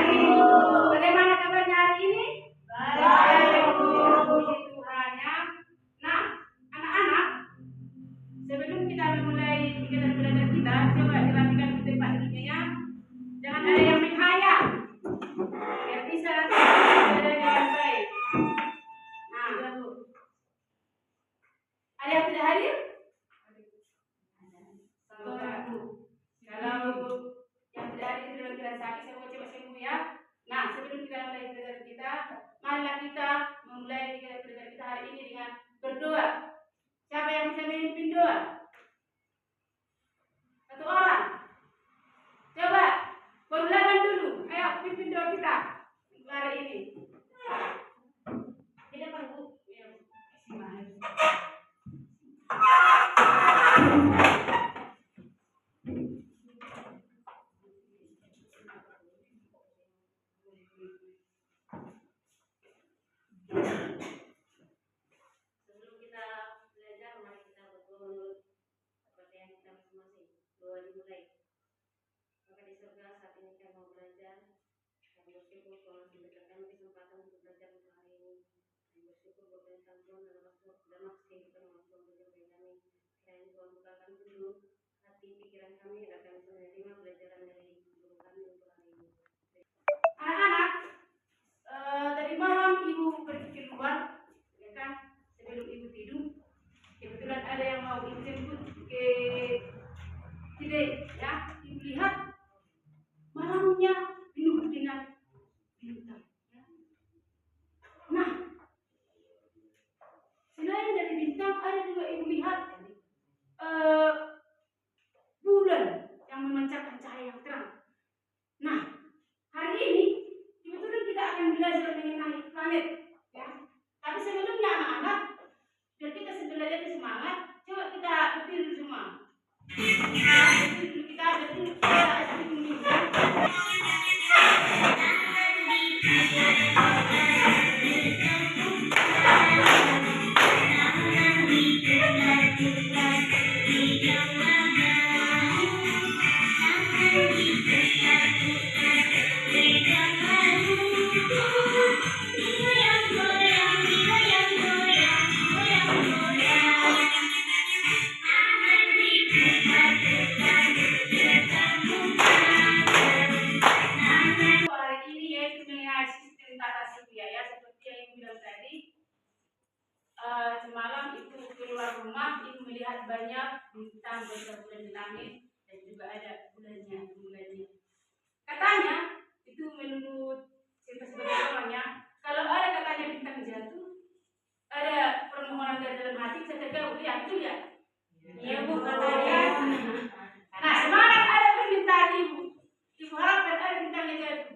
Ibu. Bagaimana kabarnya hari ini? Baik, puji Tuhan ya. Nah, anak-anak, sebelum kita memulai kegiatan belajar kita, coba dirapikan tempat duduknya ya. Jangan ada yang menghayal. Biar bisa nanti belajar dengan baik. Nah, ada yang tidak hadir? Kalau yang tidak hadir dalam keadaan sakit, saya mau coba sembuh ya. Nah, sebelum kita mulai belajar kita, marilah kita memulai kegiatan belajar kita hari ini dengan berdoa. Siapa yang bisa memimpin doa? Satu orang. Coba, berlawan dulu. Ayo, pimpin doa kita untuk hari ini. Tidak perlu. Sebelum kita belajar, mari kita berdoa seperti yang kita masing-masing. Doa dimulai. Maka di surga saat ini kita mau belajar. Kami bersyukur Tuhan memberikan kami kesempatan untuk belajar untuk hari ini. Kami bersyukur buat perintah Tuhan dalam kehidupan yang Tuhan berikan kepada kami. Kiranya Tuhan bukakan dulu hati pikiran kami agar kami bisa menerima pelajaran dari guru kami untuk hari ini. Anak-anak, tadi malam ibu pergi keluar, ya kan? Sebelum ibu tidur, kebetulan ada yang mau ibu jemput ke Cide, ya. Ibu lihat malamnya penuh dengan bintang. Ya. Nah, selain dari bintang, ada juga ibu lihat bulan yang memancarkan cahaya yang terang. Nah, hari ini kebetulan kita akan belajar mengenai planet, ya. Tapi sebelumnya anak-anak, biar kita belajar semangat, coba kita berdiri semua. Kita berdiri, semalam ibu keluar rumah, ibu melihat banyak bintang berbulan di langit dan juga ada bulannya. Katanya itu menurut cerita sebagai orangnya, kalau ada katanya bintang jatuh, ada permohonan dari dalam hati saya tergabung, ya betul ya? Iya bu, katanya. Nah, semangat ada permintaan ibu. Ibu harapkan ada bintangnya jatuh,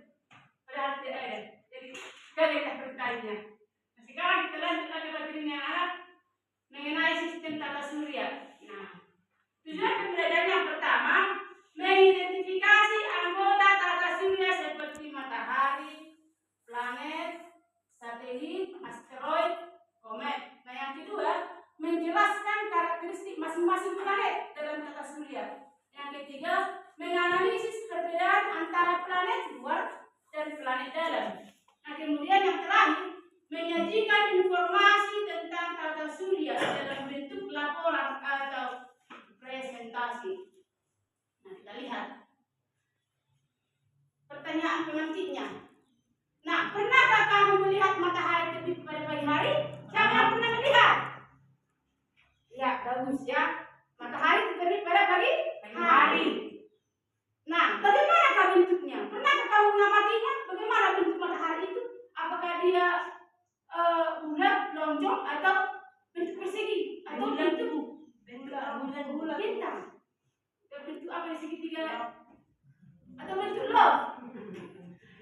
padahal tidak ada. Jadi gagal permintaannya. Nah, sekarang kita lanjut lagi materinya anak mengenai sistem tata surya. Nah, tujuan pembelajaran yang pertama mengidentifikasi anggota tata surya seperti matahari, planet, satelit, asteroid, komet. Nah, yang kedua menjelaskan karakteristik masing-masing planet dalam tata surya. Yang ketiga menganalisis perbedaan antara planet luar dan planet dalam. Nah, kemudian yang terakhir menyajikan informasi tentang tata surya dalam bentuk laporan atau presentasi. Nah, kita lihat pertanyaan pengantinnya. Nah, pernahkah kamu melihat matahari terbit pada pagi hari? Siapa yang pernah melihat? Ya, bagus ya. Matahari terbit pada pagi hari. Nah, bagaimanakah bentuknya? Pernahkah kamu mengamatinya? Bagaimana bentuk matahari itu? Apakah dia bulat, lonjong, atau bentuk persegi, atau bentuk bulat bintang, atau bentuk apa segitiga, atau bentuk love?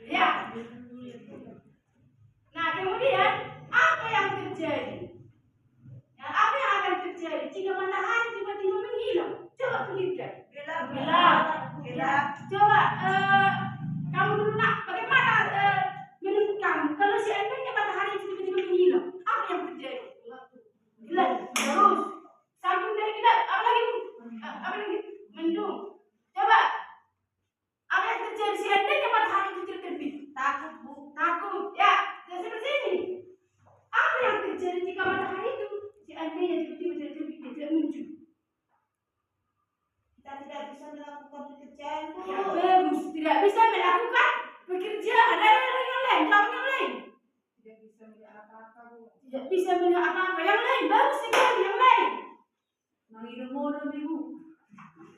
Ya. Nah, kemudian apa yang terjadi? Nah, apa yang akan terjadi jika matahari bisa melihat apa-apa. Yang lain bagus sekali, yang lain. Mengirim modal ibu.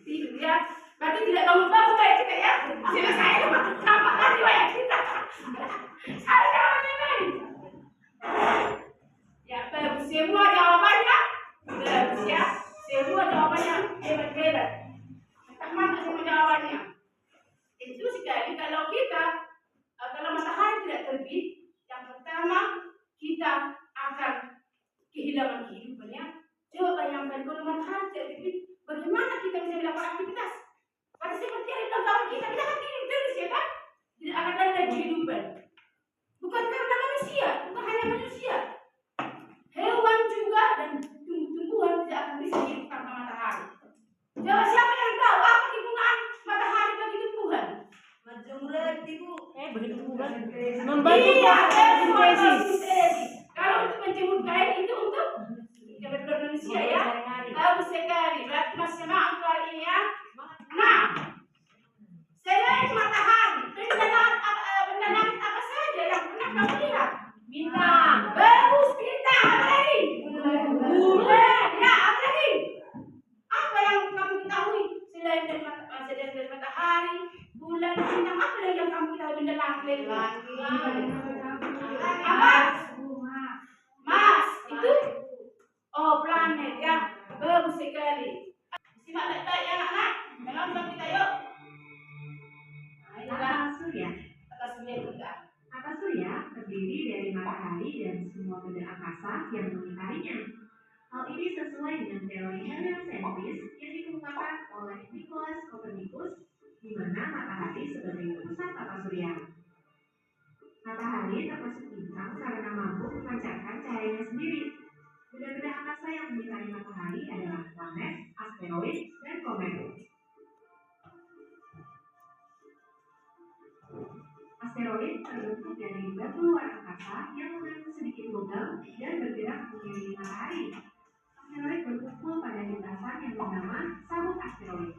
Tidur ya. Berarti tidak bangun-bangun kayak kita ya. Selesai nampak lagi kayak kita. Ada yang lain. Ya bagus, semua jawabannya bagus ya. Semua jawabannya hebat-hebat. Tak mantap semua jawabannya. Itu sekali kalau kita kalau matahari tidak terbit, yang pertama kita akan kehilangan kehidupannya. Coba bayangkan kalau matahari tidak terbit, bagaimana kita bisa melakukan aktivitas? Pada seperti yang bilang kawan kita akan tidur terus ya kan? Tidak akan ada kehidupan. Bukan karena manusia, bukan hanya manusia. Hewan juga dan tumbuh-tumbuhan tidak akan bisa hidup tanpa matahari. Coba siapa yang tahu apa kegunaan matahari bagi tumbuhan? Menjemur ibu. Begitu bukan? Membantu fotosintesis. Kalau untuk menjemur kain itu untuk kebutuhan manusia ya. Bagus sekali. Berarti masih semangat hari ini ya. Nah, selain matahari, benda langit apa saja yang pernah kamu lihat? Bintang. Bagus, bintang. Apa lagi? Bulan. Ya, apa lagi? Apa yang kamu ketahui selain dari matahari, bulan, bintang? Apa lagi yang kamu ketahui benda langit? Apa? Mas, itu? Oh, planet ya. Bagus sekali. Simak baik-baik ya anak-anak. Menonton kita yuk. Tata surya. Atas dunia kita. Tata surya terdiri dari matahari dan semua benda angkasa yang mengitarinya. Hal ini sesuai dengan teori heliosentris yang dikemukakan oleh Nicolaus Copernicus, di mana matahari sebagai pusat tata surya. Matahari termasuk bintang karena mampu memancarkan cahayanya sendiri. Benda-benda angkasa yang mengitari matahari adalah planet, asteroid, dan komet. Asteroid terbentuk dari batu luar angkasa yang mengandung sedikit logam dan bergerak mengelilingi matahari. Asteroid berkumpul pada lintasan yang bernama sabuk asteroid.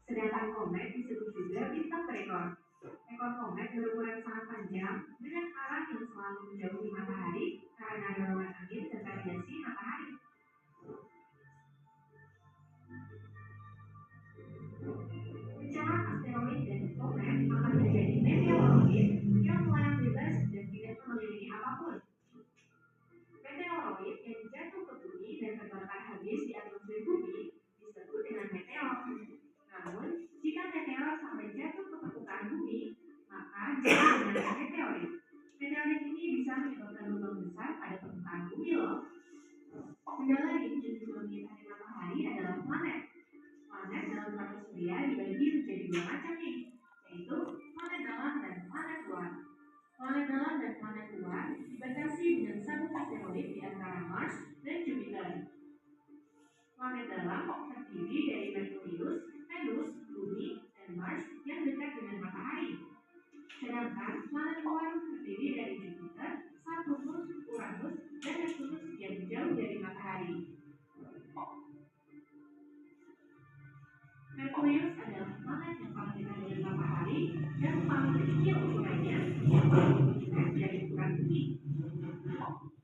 Sedangkan komet disebut juga bintang berekor. Ekor komet berukuran sangat panjang dengan arah yang selalu menjauhi matahari karena dorongan angin dan radiasi matahari. Bencana asteroid dan komet akan menjadi meteoroid yang melayang bebas dan tidak mengelilingi apapun. Meteoroid yang jatuh ke bumi dan terbakar habis di atmosfer bumi disebut dengan meteor. Namun, jika meteor sampai jatuh ke permukaan bumi, maka disebut dengan meteorit. Meteorit ini bisa menyebabkan lubang besar pada permukaan bumi loh. Benda lain yang juga mengitari matahari adalah planet. Planet dalam tata surya dibagi menjadi dua macam nih, yaitu planet dalam dan planet luar. Planet dalam dan planet luar dibatasi dengan sabuk asteroid di antara Mars dan Jupiter. Planet dalam terdiri dari Merkurius, Venus, Bumi, dan Mars yang dekat dengan matahari. Sedangkan planet luar terdiri dari Jupiter, Saturnus, Uranus, dan Neptunus yang jauh dari matahari. Merkurius adalah planet yang paling dekat dengan matahari dan paling kecil ukurannya, yang paling dekat dari ukuran bumi.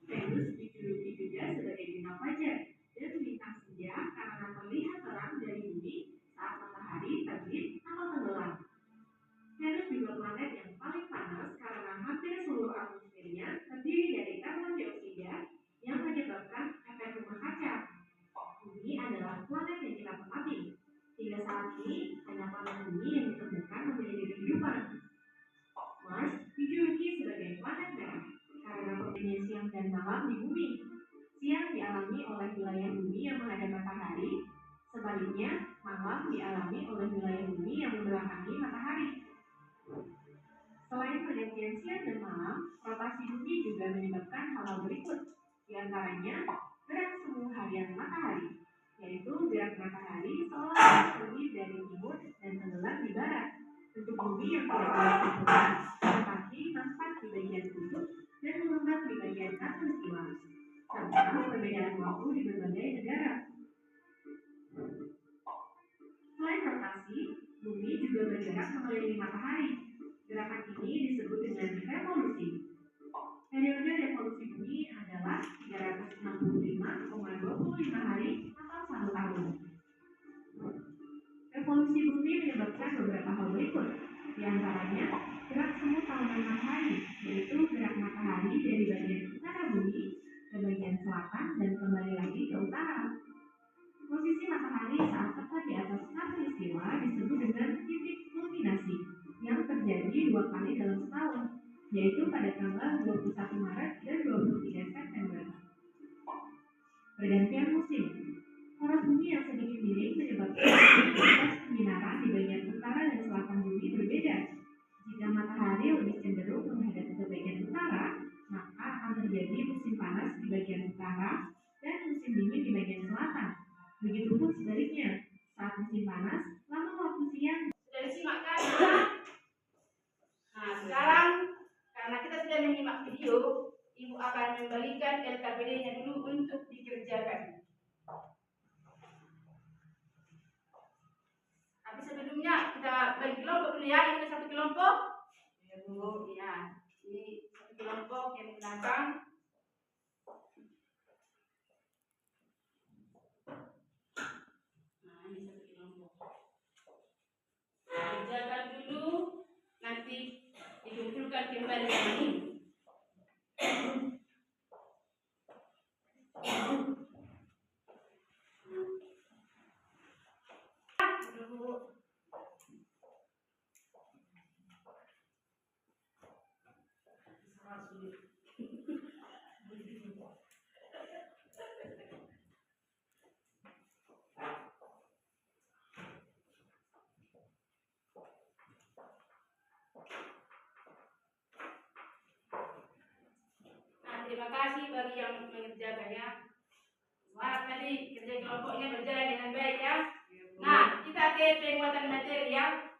Venus dijuluki juga sebagai bintang fajar dan bintang senja karena terlihat terang dari bumi saat matahari terbit atau tenggelam. Venus juga planet yang paling panas karena hampir seluruh atmosfernya terdiri dari karbon dioksida yang menyebabkan efek rumah kaca. Bumi adalah planet yang kita tempati. Hingga saat ini, hanya planet bumi yang ditemukan memiliki kehidupan. Mars dijuluki sebagai planet merah karena perbedaannya siang dan malam di bumi. Siang dialami oleh wilayah bumi yang menghadap matahari, sebaliknya malam dialami oleh wilayah bumi yang membelakangi matahari. Selain pergantian siang dan malam, rotasi bumi juga menyebabkan hal-hal berikut, di antaranya gerak semu harian matahari, yaitu gerak matahari seolah terbit dari timur dan tenggelam di barat. Bentuk bumi yang tidak berubah, tetapi nampak di bagian kutub dan mengembang di bagian khatulistiwa, serta perbedaan waktu di berbagai negara. Selain rotasi, bumi juga bergerak mengelilingi matahari. Gerakan ini disebut dengan revolusi. Periode revolusi bumi adalah 2 kali dalam setahun, yaitu pada tanggal 21 Maret dan 23 September. Pergantian musim. Poros bumi yang sedikit miring menyebabkan intensitas penyinaran di bagian utara dan selatan bumi berbeda. Jika matahari lebih cenderung menghadap ke bagian utara, maka akan terjadi musim panas di bagian utara dan musim dingin di bagian selatan. Begitupun sebaliknya, saat musim panas, lama waktu siang. Sudah disimak kan? Nah, sekarang karena kita sudah menyimak video, Ibu akan membalikan LKPD-nya dulu untuk dikerjakan. Tapi sebelumnya kita bagi kelompok dulu ya. Ini satu kelompok. Ya Bu, ya. Ini satu kelompok yang di belakang. Nah, ini satu kelompok. Kerjakan dulu, nanti dikumpulkan kembali sama ini. Terima kasih bagi yang mengerjakannya. Semangat tadi kerja kelompoknya berjalan dengan baik ya. Nah, kita ke penguatan materi ya.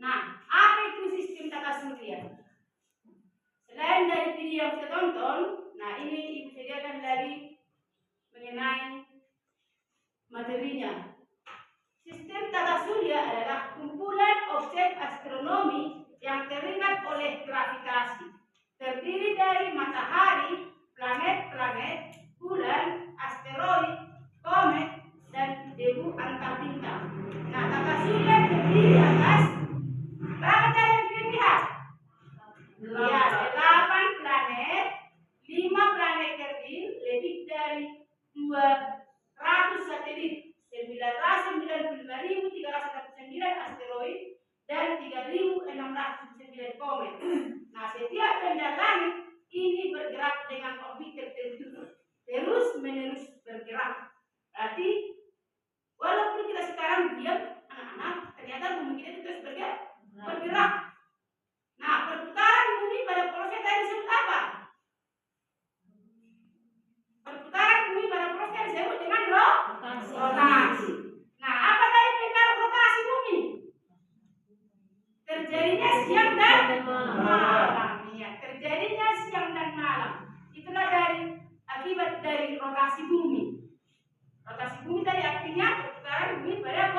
Nah, apa itu sistem tata surya? Selain dari video yang kita tonton, nah ini Ibu sediakan lagi mengenai materinya. Sistem tata surya adalah kumpulan objek astronomi yang teringat oleh gravitasi. Terdiri dari matahari, planet-planet, bulan, asteroid, komet, dan debu antar bintang. Nah, tata surya terdiri atas berapa yang dilihat? Ya, 8 planet, 5 planet kerdil, lebih dari 200 satelit, 995.309 asteroid, dan 3.609 komet. Nah, setiap benda langit ini bergerak dengan orbit tertentu, terus-menerus bergerak. Berarti, walaupun kita sekarang diam, anak-anak, ternyata bumi kita terus bergerak. Nah, perputaran bumi pada proses tadi disebut apa? Perputaran bumi pada proses disebut dengan rotasi. Nah, apa tadi pengaruh rotasi bumi? Terjadinya siang dan malam. Ya, terjadinya siang dan malam. Itulah akibat dari rotasi bumi. Rotasi bumi tadi artinya perputaran bumi pada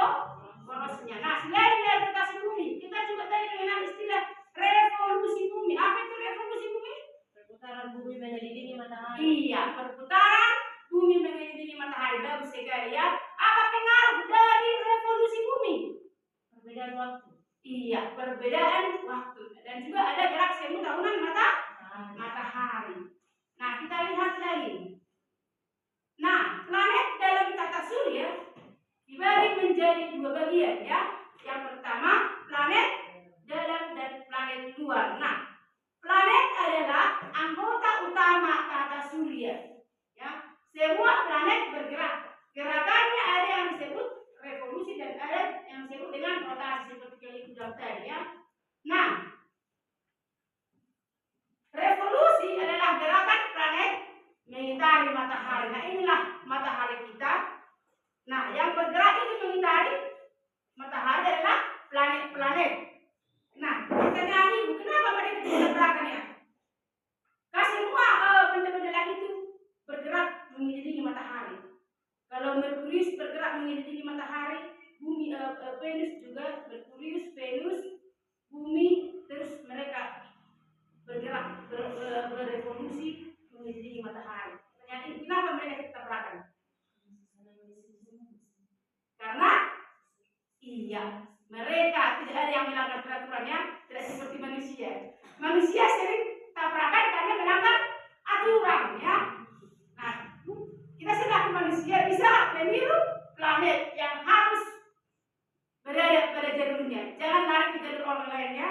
porosnya. Nah, selain dari rotasi bumi, kita juga tadi mengenal istilah revolusi bumi. Apa itu revolusi bumi? Perputaran bumi mengelilingi matahari. Iya, perputaran bumi mengelilingi matahari. Bagus sekali ya. Apa pengaruh dari revolusi bumi? Perbedaan waktu. Iya, perbedaan waktu. Dan juga ada gerak semu tahunan matahari. Nah, kita lihat lagi. Nah, planet dalam tata surya dibagi menjadi 2 bagian ya. Yang pertama, planet dalam dan planet luar. Nah, planet adalah anggota utama tata surya. Ya, semua planet bergerak. Gerakannya ada yang disebut revolusi dan ada yang disebut dengan rotasi seperti yang Ibu bilang tadi ya. Nah, revolusi adalah gerakan planet mengitari matahari. Nah, inilah matahari kita. Nah, yang bergerak itu mengitari matahari adalah planet-planet. Nah, pertanyaan Ibu, kenapa mereka bergerak ya? Karena semua benda-benda lain itu bergerak mengelilingi matahari. Kalau Merkurius bergerak mengelilingi matahari, bumi Venus juga, Merkurius, Venus, bumi, terus mereka bergerak berevolusi mengelilingi matahari. Pertanyaan, kenapa mereka bertabrakan? Karena iya, mereka tidak ada yang melanggar peraturannya, tidak seperti manusia. Manusia sering tabrakan karena melanggar aturan ya. Nah, kita selaku manusia bisa meniru planet yang harus berada pada jalurnya. Jangan lari ke jalur orang lain ya.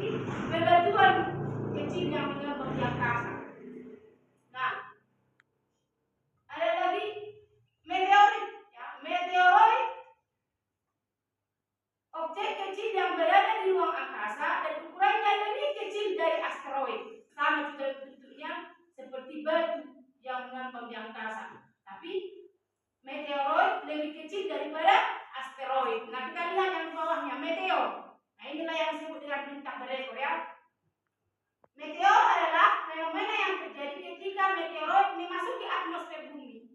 seperti bebatuan kecil yang mengembang di angkasa. Nah, ada lagi meteorit. Ya, meteoroid, objek kecil yang berada di ruang angkasa dan ukurannya lebih kecil dari asteroid. Sama juga bentuknya seperti batu yang mengambang di angkasa. Tapi meteoroid lebih kecil daripada asteroid. Nah, kita lihat yang di bawahnya, meteor. Nah, inilah yang disebut dengan bintang berekor ya. Meteor adalah fenomena yang terjadi ketika meteoroid memasuki atmosfer bumi.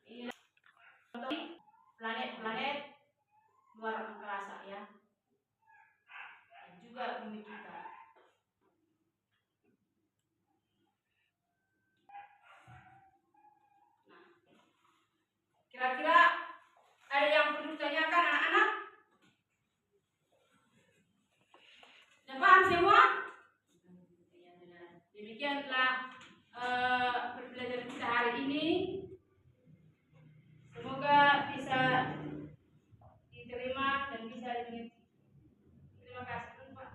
Inilah planet-planet luar angkasa ya. Dan juga bumi kita. Nah, kira-kira ada yang perlu ditanyakan anak-anak? Sudah paham semua? Demikianlah pembelajaran kita hari ini. Semoga bisa diterima dan bisa dimengerti. Terima kasih Pak.